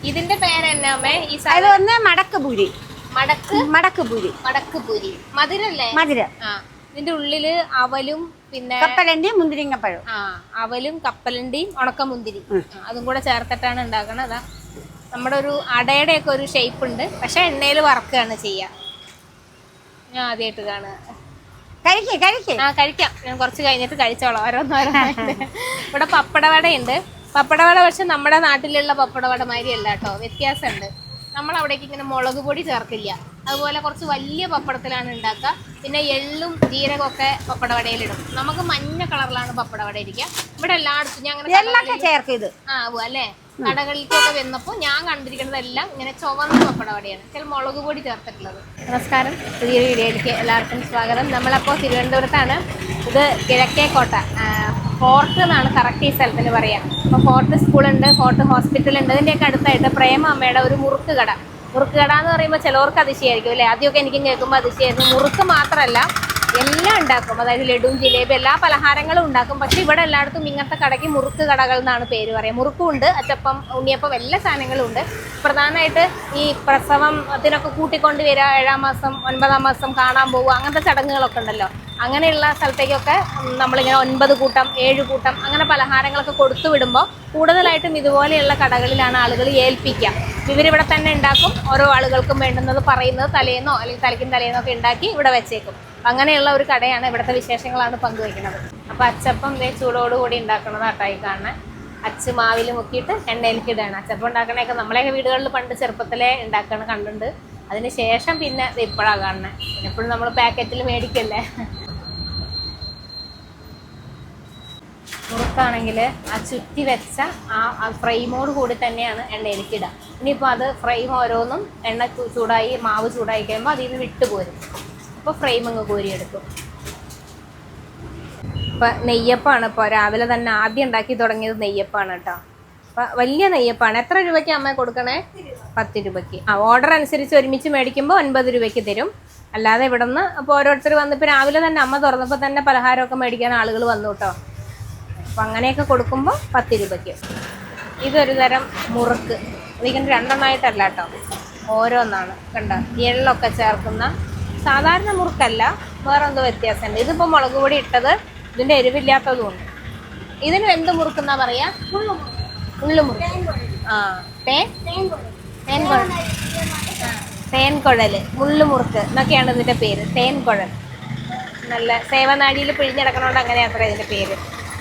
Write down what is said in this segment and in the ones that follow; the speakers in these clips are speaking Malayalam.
ഇതിന്റെ പേരെന്നാമേ ഈ മടക്കുപൂരി. മടക്കുപൂരി മധുരല്ലേ? മധുര. ഇതിന്റെ ഉള്ളില് അവലും പിന്നെ കപ്പലണ്ടിയും മുന്തിരിങ്ങപ്പഴം. അവലും കപ്പലണ്ടിയും ഉണക്കമുന്തിരി അതും കൂടെ ചേർത്തിട്ടാണ് ഉണ്ടാക്കണത്. അതാ നമ്മുടെ ഒരു അടയുടെ ഒക്കെ ഒരു ഷേപ്പ് ഉണ്ട്, പക്ഷെ എണ്ണയിൽ വറക്കുകയാണ് ചെയ്യുക. ഞാൻ ആദ്യമായിട്ട് കാണുക. കഴിക്കാം. ഞാൻ കുറച്ച് കഴിഞ്ഞിട്ട് കഴിച്ചോളാം. ഓരോന്നോരോന്നായിട്ട്. ഇവിടെ പപ്പടവടയുണ്ട്. പപ്പടവട പക്ഷെ നമ്മുടെ നാട്ടിലുള്ള പപ്പടവട മാതിരി അല്ല കേട്ടോ, വ്യത്യാസമുണ്ട്. നമ്മൾ അവിടേക്ക് ഇങ്ങനെ മുളക് പൊടി ചേർക്കില്ല. അതുപോലെ കുറച്ച് വലിയ പപ്പടത്തിലാണ് ഉണ്ടാക്കുക. പിന്നെ എള്ളും ജീരകമൊക്കെ പപ്പടവടയിലിടും. നമുക്ക് മഞ്ഞ കളറിലാണ് പപ്പടവട ഇരിക്കുക. ഇവിടെ എല്ലായിടത്തും ഞാൻ അങ്ങനെ അല്ലേ കടകളിലേക്കൊക്കെ വന്നപ്പോൾ ഞാൻ കണ്ടിരിക്കുന്നതെല്ലാം ഇങ്ങനെ ചുവന്ന പപ്പടവടയാണ്, ചില മുളക് പൊടി ചേർത്തിട്ടുള്ളത്. നമസ്കാരം, പുതിയൊരു വീഡിയോയിലേക്ക് എല്ലാവർക്കും സ്വാഗതം. നമ്മളപ്പോൾ തിരുവനന്തപുരത്താണ്. ഇത് കിഴക്കേക്കോട്ട ഫോർട്ട് എന്നാണ് കറക്റ്റ് ഈ സ്ഥലത്തിന് പറയാം. അപ്പോൾ ഫോർട്ട് സ്കൂളുണ്ട്, ഫോർട്ട് ഹോസ്പിറ്റലുണ്ട്. ഇതിൻ്റെയൊക്കെ അടുത്തായിട്ട് പ്രേമ അമ്മയുടെ ഒരു മുറുക്ക് കട എന്ന് പറയുമ്പോൾ ചിലവർക്ക് അതിശയായിരിക്കും അല്ലേ? ആദ്യമൊക്കെ എനിക്കും കേൾക്കുമ്പോൾ അതിശയായിരുന്നു. മുറുക്ക് മാത്രമല്ല എല്ലാം ഉണ്ടാക്കും, അതായത് ലഡുവും ജിലേബി എല്ലാ പലഹാരങ്ങളും ഉണ്ടാക്കും. പക്ഷെ ഇവിടെ എല്ലായിടത്തും ഇങ്ങനത്തെ കടയ്ക്ക് മുറുക്ക് കടകൾ എന്നാണ് പേര് പറയുക. മുറുക്കും ഉണ്ട്, അച്ചപ്പം, ഉണ്ണിയപ്പം, എല്ലാ സാധനങ്ങളും ഉണ്ട്. പ്രധാനമായിട്ട് ഈ പ്രസവത്തിനൊക്കെ കൂട്ടിക്കൊണ്ട് വരിക, 7-ാം മാസം 9-ാം മാസം കാണാൻ പോവുക, അങ്ങനത്തെ ചടങ്ങുകളൊക്കെ ഉണ്ടല്ലോ. അങ്ങനെയുള്ള സ്ഥലത്തേക്കൊക്കെ നമ്മളിങ്ങനെ 9 കൂട്ടം 7 കൂട്ടം അങ്ങനെ പലഹാരങ്ങളൊക്കെ കൊടുത്തു വിടുമ്പോൾ കൂടുതലായിട്ടും ഇതുപോലെയുള്ള കടകളിലാണ് ആളുകൾ ഏൽപ്പിക്കുക. ഇവരിവിടെ തന്നെ ഉണ്ടാക്കും. ഓരോ ആളുകൾക്കും വേണ്ടുന്നത് പറയുന്നത് തലേന്നോ അല്ലെങ്കിൽ തലയ്ക്കും തലേന്നോ ഒക്കെ ഉണ്ടാക്കി ഇവിടെ വെച്ചേക്കും. അങ്ങനെയുള്ള ഒരു കടയാണ്. ഇവിടുത്തെ വിശേഷങ്ങളാണ് പങ്കുവയ്ക്കുന്നത്. അപ്പോൾ അച്ചപ്പം ചൂടോടുകൂടി ഉണ്ടാക്കുന്നതാട്ടായി കാണാൻ. അച്ച് മാവിൽ മുക്കിയിട്ട് എണ്ണയിലേക്ക് ഇടുകയാണ്. അച്ചപ്പം ഉണ്ടാക്കണതൊക്കെ നമ്മളെയൊക്കെ വീടുകളിൽ പണ്ട് ചെറുപ്പത്തിലേ ഉണ്ടാക്കണ കണ്ടുണ്ട്. അതിന് ശേഷം പിന്നെ ഇപ്പോഴാണ് കാണുന്നത്. എപ്പോഴും നമ്മൾ പാക്കറ്റിൽ മേടിക്കല്ലേ. മുറുക്കാണെങ്കിൽ ആ ചുറ്റി വെച്ച ആ ഫ്രെയിമോട് കൂടി തന്നെയാണ് എണ്ണയിലേക്ക് ഇടുക. ഇനിയിപ്പോൾ അത് ഫ്രെയിം ഓരോന്നും എണ്ണ ചൂടായി മാവ് ചൂടായി കഴിയുമ്പോൾ അതിൽ നിന്ന് വിട്ടുപോരും. അപ്പോൾ ഫ്രെയിം അങ്ങ് കോരിയെടുക്കും. ഇപ്പം നെയ്യപ്പമാണ്. ഇപ്പോൾ രാവിലെ തന്നെ ആദ്യം ഉണ്ടാക്കി തുടങ്ങിയത് നെയ്യപ്പമാണ് കേട്ടോ. അപ്പം വലിയ നെയ്യപ്പമാണ്. എത്ര രൂപയ്ക്ക് അമ്മ കൊടുക്കണേ? 10 രൂപയ്ക്ക്. ഓർഡർ അനുസരിച്ച് ഒരുമിച്ച് മേടിക്കുമ്പോൾ 9 രൂപയ്ക്ക് തരും. അല്ലാതെ ഇവിടെ നിന്ന് അപ്പോൾ ഓരോരുത്തർ വന്ന് ഇപ്പോൾ രാവിലെ തന്നെ അമ്മ തുറന്നപ്പോൾ തന്നെ പലഹാരമൊക്കെ മേടിക്കാൻ ആളുകൾ വന്നു കേട്ടോ. അപ്പം അങ്ങനെയൊക്കെ കൊടുക്കുമ്പോൾ 10 രൂപയ്ക്ക്. ഇതൊരു തരം മുറുക്ക്. ഇതിങ്ങനെ 2 എണ്ണമായിട്ടല്ല കേട്ടോ, ഓരോന്നാണ്. കണ്ടോ, എള്ളൊക്കെ ചേർക്കുന്ന സാധാരണ മുറുക്കല്ല, വേറെ എന്തോ വ്യത്യാസമുണ്ട്. ഇതിപ്പോൾ മുളക് പൊടി ഇട്ടത്, ഇതിൻ്റെ എരിവില്ലാത്തതുമുണ്ട്. ഇതിന് എന്ത് മുറുക്കെന്നാ പറയാ? ഉള്ളുമുറുക്ക്. തേൻകുഴൽ, മുള്ളുമുറുക്ക് എന്നൊക്കെയാണ് ഇതിൻ്റെ പേര്. തേൻകുഴൽ. നല്ല സേവനാഴിയിൽ പിഴിഞ്ഞെടുക്കണോണ്ട് അങ്ങനെ അത്ര ഇതിൻ്റെ പേര്.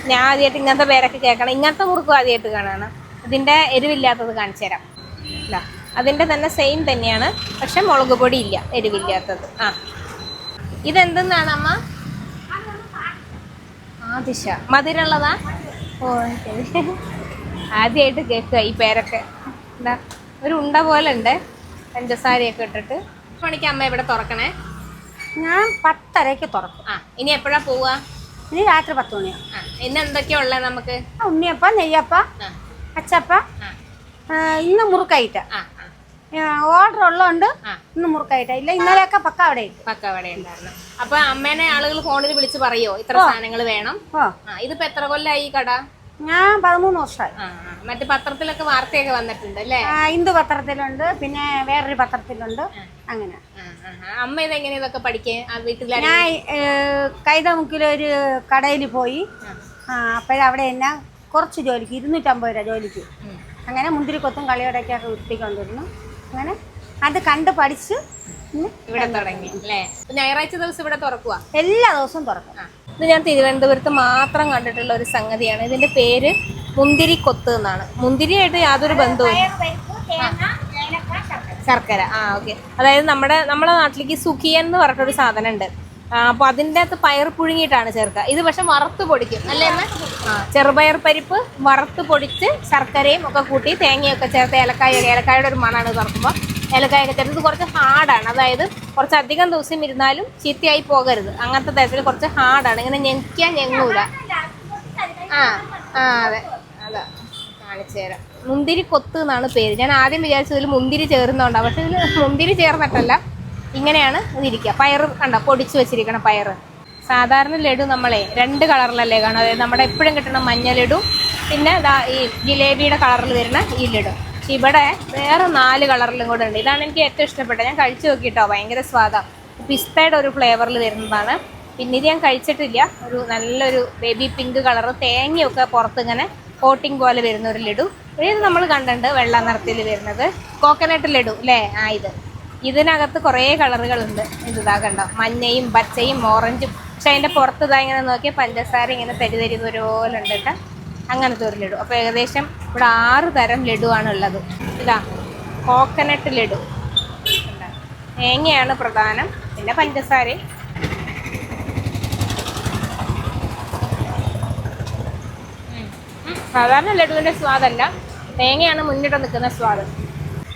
ഞാൻ ആദ്യമായിട്ട് ഇങ്ങനത്തെ പേരൊക്കെ കേൾക്കണം. ഇങ്ങനത്തെ മുറുക്കും ആദ്യമായിട്ട് കാണാണ്. ഇതിൻ്റെ എരിവില്ലാത്തത് കാണിച്ചു തരാം. ഇല്ല, അതിൻ്റെ തന്നെ സെയിം തന്നെയാണ്, പക്ഷെ മുളക് പൊടി ഇല്ല, എരിവില്ലാത്തത്. ഇതെന്തെന്നാണ് അമ്മ? ദിശ മധുരമുള്ളതാ? ഓ ശരി. ആദ്യമായിട്ട് കേൾക്കുക ഈ പേരൊക്കെ. എന്താ ഒരു ഉണ്ട പോലെ ഉണ്ട്, പഞ്ചസാരയൊക്കെ ഇട്ടിട്ട്. മണിക്ക് അമ്മ ഇവിടെ തുറക്കണേ? ഞാൻ 10:30 തുറക്കും. ഇനി എപ്പോഴാ പോവുക? ഇനി രാത്രി 10 മണിയാണ്. ഇന്ന് എന്തൊക്കെയാ ഉള്ളത് നമുക്ക്? ഉണ്ണിയപ്പം, നെയ്യപ്പം, അച്ചപ്പം. ഇന്ന് മുറുക്കായിട്ട് ഓർഡർ ഉള്ളതുകൊണ്ട് ഇന്ന് മുറുക്കായിട്ട് ഇല്ല. ഇന്നലെയൊക്കെ പക്കവട ഉണ്ടായിരുന്നു. അപ്പൊ അമ്മേനെ ആളുകൾ ഫോണിൽ വിളിച്ച് പറയോ ഇത്ര സാധനങ്ങൾ വേണം? ഇതിപ്പോ എത്ര കൊല്ലായി ഈ കട? ഞാൻ 13 വർഷമായി. മറ്റു പത്രത്തിലൊക്കെ വാർത്തയൊക്കെ വന്നിട്ടുണ്ട് അല്ലേ? ഹിന്ദു പത്രത്തിലുണ്ട്, പിന്നെ വേറൊരു പത്രത്തിലുണ്ട്. അങ്ങനെ. അമ്മ ഇതെങ്ങനെ ഇതൊക്കെ പഠിക്കേ? വീട്ടിൽ ഞാൻ കൈതമുക്കിലൊരു കടയിൽ പോയി. അപ്പോഴവിടെ എന്നാ കുറച്ച് ജോലിക്ക് 250 രൂപ ജോലിക്ക്. അങ്ങനെ മുന്തിരിക്കൊത്തും കളിയോടൊക്കെയൊക്കെ വൃത്തിക്കൊണ്ടിരുന്നു. അങ്ങനെ അത് കണ്ട് പഠിച്ച് ഇവിടെ തുടങ്ങി അല്ലേ? ഞായറാഴ്ച ദിവസം ഇവിടെ തുറക്കുക? എല്ലാ ദിവസവും തുറക്കും. ഇത് ഞാൻ തിരുവനന്തപുരത്ത് മാത്രം കണ്ടിട്ടുള്ള ഒരു സംഗതിയാണ്. ഇതിന്റെ പേര് മുന്തിരിക്കൊത്ത് എന്നാണ്. മുന്തിരിയായിട്ട് യാതൊരു ബന്ധവും. ശർക്കര. ഓക്കെ. അതായത് നമ്മുടെ നാട്ടിലേക്ക് സുഖിയൻ എന്ന് പറഞ്ഞിട്ടൊരു സാധനം ഉണ്ട്. അപ്പോൾ അതിൻ്റെ അകത്ത് പയർ പുഴുങ്ങിയിട്ടാണ് ചേർക്കുക. ഇത് പക്ഷെ വറുത്ത് പൊടിക്കും അല്ലേ? ചെറുപയർ പരിപ്പ് വറുത്ത് പൊടിച്ച് ശർക്കരയും ഒക്കെ കൂട്ടി തേങ്ങയൊക്കെ ചേർത്ത് ഏലക്കായുടെ ഒരു മണമാണ് തുറക്കുമ്പോൾ. ഏലക്കായൊക്കെ ചേർത്ത് ഇത് കുറച്ച് ഹാർഡാണ്. അതായത് കുറച്ചധികം ദിവസം ഇരുന്നാലും ചീത്തയായി പോകരുത്. അങ്ങനത്തെ തരത്തിൽ കുറച്ച് ഹാർഡാണ്. ഇങ്ങനെ ഞെക്കിയാൽ ഞെങ്ങൂല. അതെ അതാ കാണിച്ചു തരാം. മുന്തിരിക്കൊത്ത് എന്നാണ് പേര്. ഞാൻ ആദ്യം വിചാരിച്ചതിൽ മുന്തിരി ചേർന്നുണ്ടാവും, പക്ഷെ ഇതിൽ മുന്തിരി ചേർന്നിട്ടല്ല. ഇങ്ങനെയാണ് ഇതിരിക്കുക. പയർ കണ്ടോ, പൊടിച്ചു വെച്ചിരിക്കണം പയർ. സാധാരണ ലഡു നമ്മളെ 2 കളറിലല്ലേ കാണും. അതായത് നമ്മുടെ എപ്പോഴും കിട്ടുന്ന മഞ്ഞ ലഡു, പിന്നെ ഈ ജിലേബിയുടെ കളറിൽ വരുന്ന ഈ ലഡു. ഇവിടെ വേറെ 4 കളറിലും കൂടെ ഉണ്ട്. ഇതാണ് എനിക്ക് ഏറ്റവും ഇഷ്ടപ്പെട്ടത്. ഞാൻ കഴിച്ചു നോക്കിട്ടോ, ഭയങ്കര സ്വാദാണ്. പിസ്തയുടെ ഒരു ഫ്ലേവറിൽ വരുന്നതാണ്. പിന്നെ ഇത് ഞാൻ കഴിച്ചിട്ടില്ല. ഒരു നല്ലൊരു ബേബി പിങ്ക് കളറ്, തേങ്ങയൊക്കെ പുറത്ത് ഇങ്ങനെ കോട്ടിങ് പോലെ വരുന്ന ഒരു ലഡു. ഇത് നമ്മൾ കണ്ടിട്ടുണ്ട് വെള്ള നിറത്തിൽ വരുന്നത് കോക്കനട്ട് ലഡു അല്ലേ. ഇതിനകത്ത് കുറേ കളറുകളുണ്ട്. ഇതാ കണ്ടോ, മഞ്ഞയും പച്ചയും ഓറഞ്ചും. പക്ഷെ അതിൻ്റെ പുറത്ത് ഇതാ ഇങ്ങനെ നോക്കിയാൽ പഞ്ചസാര ഇങ്ങനെ തരി പോലെ ഉണ്ട് കേട്ടോ. അങ്ങനത്തെ ഒരു ലഡു. അപ്പോൾ ഏകദേശം ഇവിടെ 6 തരം ലഡു ആണ് ഉള്ളത്. ഇതാ കോക്കനട്ട് ലഡു, തേങ്ങയാണ് പ്രധാനം, പിന്നെ പഞ്ചസാര. സാധാരണ ലഡുവിൻ്റെ സ്വാദല്ല, തേങ്ങയാണ് മുന്നിട്ട് നിൽക്കുന്ന സ്വാദ്.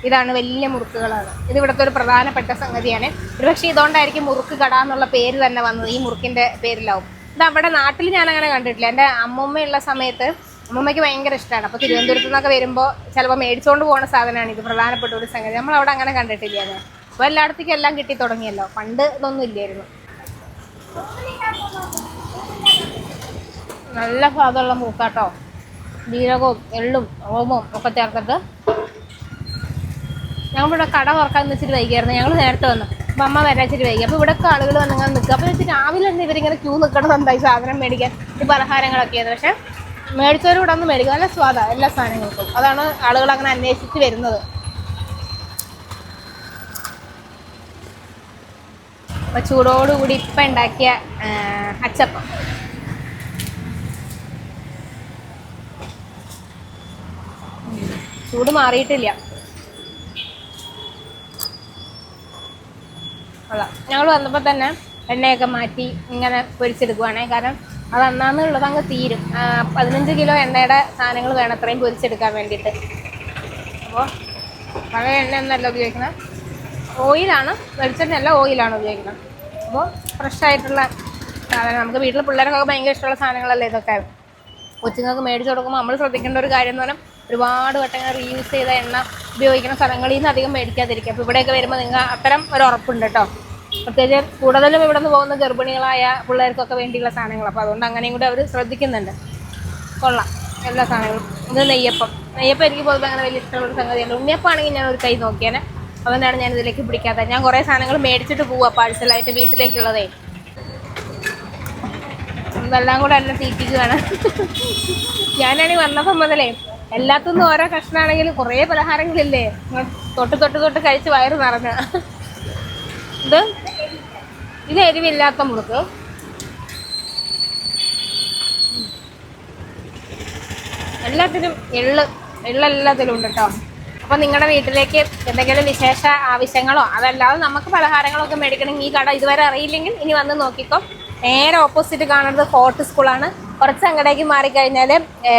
ഇതാണ് വലിയ മുറുക്കുകളാണ്. ഇത് ഇവിടുത്തെ ഒരു പ്രധാനപ്പെട്ട സംഗതിയാണ്. ഒരുപക്ഷെ ഇതുകൊണ്ടായിരിക്കും മുറുക്ക് കട എന്നുള്ള പേര് തന്നെ വന്നത്, ഈ മുറുക്കിൻ്റെ പേരിലാവും. ഇത് അവിടെ നാട്ടിൽ ഞാൻ അങ്ങനെ കണ്ടിട്ടില്ല. എൻ്റെ അമ്മൂമ്മയുള്ള സമയത്ത് അമ്മൂമ്മയ്ക്ക് ഭയങ്കര ഇഷ്ടമാണ്. അപ്പോൾ തിരുവനന്തപുരത്ത് നിന്നൊക്കെ വരുമ്പോൾ ചിലപ്പോൾ മേടിച്ചുകൊണ്ട് പോകുന്ന സാധനമാണ് ഇത്, പ്രധാനപ്പെട്ട ഒരു സംഗതി. നമ്മളവിടെ അങ്ങനെ കണ്ടിട്ടില്ല. അത് അപ്പോൾ എല്ലായിടത്തേക്കും എല്ലാം കിട്ടി തുടങ്ങിയല്ലോ. പണ്ട് ഇതൊന്നും ഇല്ലായിരുന്നു. നല്ല സ്വാദമുള്ള മുറുക്കാട്ടോ. ജീരകവും എള്ളും ഓമവും ഒക്കെ ചേർത്തിട്ട്. ഞങ്ങളിവിടെ കട തുറക്കാൻ വെച്ചിട്ട് വൈകിയായിരുന്നു. ഞങ്ങൾ നേരത്തെ വന്നു. അപ്പം അമ്മ വരാൻ വെച്ചിട്ട് വൈകി. അപ്പോൾ ഇവിടെയൊക്കെ ആളുകൾ വന്നിങ്ങനെ നിൽക്കുക. അപ്പോൾ വെച്ചിട്ട് രാവിലെ തന്നെ ഇവരിങ്ങനെ ക്യൂ നിൽക്കണം എന്തായി സാധനം മേടിക്കാൻ, ഈ പലഹാരങ്ങളൊക്കെയാണ്. പക്ഷേ മേടിച്ചവരും ഇവിടെ ഒന്ന് മേടിക്കും. നല്ല സ്വാദാണ് എല്ലാ സാധനങ്ങൾക്കും. അതാണ് ആളുകൾ അങ്ങനെ അന്വേഷിച്ച് വരുന്നത്. അപ്പോൾ ചൂടോടുകൂടി ഇപ്പം ഉണ്ടാക്കിയ അച്ചപ്പം. ചൂട് മാറിയിട്ടില്ല. അല്ല, ഞങ്ങൾ വന്നപ്പോൾ തന്നെ എണ്ണയൊക്കെ മാറ്റി ഇങ്ങനെ പൊരിച്ചെടുക്കുവാണേ. കാരണം അത് അന്നാന്നുള്ളത് അങ്ങ് തീരും. 15 കിലോ എണ്ണയുടെ സാധനങ്ങൾ വേണം അത്രയും പൊരിച്ചെടുക്കാൻ വേണ്ടിയിട്ട്. അപ്പോൾ പഴയ എണ്ണയൊന്നല്ല ഉപയോഗിക്കുന്നത്, ഓയിലാണ്. വെളിച്ചെണ്ണയല്ല, ഓയിലാണ് ഉപയോഗിക്കുന്നത്. അപ്പോൾ ഫ്രഷായിട്ടുള്ള സാധനം. നമുക്ക് വീട്ടിൽ പിള്ളേർക്കൊക്കെ ഭയങ്കര ഇഷ്ടമുള്ള സാധനങ്ങളല്ലേ ഇതൊക്കെ. കൊച്ചുങ്ങൾക്ക് മേടിച്ച് കൊടുക്കുമ്പോൾ നമ്മൾ ശ്രദ്ധിക്കേണ്ട ഒരു കാര്യം എന്ന് പറഞ്ഞാൽ ഒരുപാട് വട്ടങ്ങൾ റീയൂസ് ചെയ്ത എണ്ണ ഉപയോഗിക്കുന്ന സ്ഥലങ്ങളിൽ നിന്ന് അധികം മേടിക്കാതിരിക്കുക. അപ്പോൾ ഇവിടെയൊക്കെ വരുമ്പോൾ നിങ്ങൾ അത്തരം ഒരു ഉറപ്പുണ്ട് കേട്ടോ. പ്രത്യേകിച്ച് കൂടുതലും ഇവിടെ നിന്ന് പോകുന്ന ഗർഭിണികളായ പിള്ളേർക്കൊക്കെ വേണ്ടിയുള്ള സാധനങ്ങൾ. അപ്പോൾ അതുകൊണ്ട് അങ്ങനെയും കൂടി അവർ ശ്രദ്ധിക്കുന്നുണ്ട്. കൊള്ളാം എല്ലാ സാധനങ്ങളും. ഇത് നെയ്യപ്പം എനിക്ക് പൊതുവെ അങ്ങനെ വലിയ ഇഷ്ടമുള്ളൊരു സംഗതിയല്ല. ഉണ്ണിയപ്പാണെങ്കിൽ ഞാൻ ഒരു കൈ നോക്കിയാൽ, അതുകൊണ്ടാണ് ഞാൻ ഇതിലേക്ക് പിടിക്കാത്തത്. ഞാൻ കുറേ സാധനങ്ങൾ മേടിച്ചിട്ട് പോവാം പാഴ്സലായിട്ട് വീട്ടിലേക്കുള്ളതേ. ഇതെല്ലാം കൂടെ എല്ലാം തീറ്റിക്കുകയാണ്. ഞാനാണെങ്കിൽ വന്നപ്പം മുതലേ എല്ലാത്തൊന്നും ഓരോ കഷ്ണമാണെങ്കിലും കുറേ പലഹാരങ്ങളില്ലേ, തൊട്ട് കഴിച്ച് വയറ് നിറഞ്ഞ. ഇത് എരിവില്ലാത്ത മുറുക്ക്. എല്ലാത്തിനും എള്ളെല്ലാത്തിലും ഉണ്ട് കേട്ടോ. അപ്പോൾ നിങ്ങളുടെ വീട്ടിലേക്ക് എന്തെങ്കിലും വിശേഷ ആവശ്യങ്ങളോ അതല്ലാതെ നമുക്ക് പലഹാരങ്ങളൊക്കെ മേടിക്കണമെങ്കിൽ ഈ കട ഇതുവരെ അറിയില്ലെങ്കിൽ ഇനി വന്ന് നോക്കിക്കോ. നേരെ ഓപ്പോസിറ്റ് കാണുന്നത് ഫോർട്ട് സ്കൂളാണ്. കുറച്ച് അങ്ങടേക്ക് മാറിക്കഴിഞ്ഞാൽ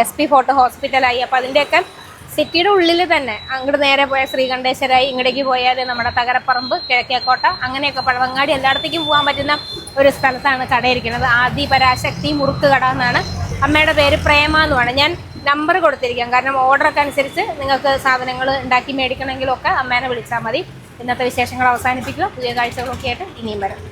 SP ഫോർട്ട് ഹോസ്പിറ്റലായി. അപ്പോൾ അതിൻ്റെയൊക്കെ സിറ്റിയുടെ ഉള്ളിൽ തന്നെ അങ്ങോട്ട് നേരെ പോയാൽ ശ്രീകണ്ഠേശ്വരായി, ഇങ്ങടേക്ക് പോയാൽ നമ്മുടെ തകരപ്പറമ്പ്, കിഴക്കേക്കോട്ട, അങ്ങനെയൊക്കെ പഴവങ്ങാടി എല്ലായിടത്തേക്കും പോകാൻ പറ്റുന്ന ഒരു സ്ഥലത്താണ് കടയിരിക്കുന്നത്. ആദി പരാശക്തി മുറുക്ക് കട എന്നാണ്. അമ്മയുടെ പേര് പ്രേമ എന്നുമാണ്. ഞാൻ നമ്പർ കൊടുത്തിരിക്കാം, കാരണം ഓർഡറൊക്കെ അനുസരിച്ച് നിങ്ങൾക്ക് സാധനങ്ങൾ ഉണ്ടാക്കി മേടിക്കണമെങ്കിലൊക്കെ അമ്മേനെ വിളിച്ചാൽ മതി. ഇന്നത്തെ വിശേഷങ്ങൾ അവസാനിപ്പിക്കുക. പുതിയ കാഴ്ചകളൊക്കെ ആയിട്ട് ഇനിയും വരാം.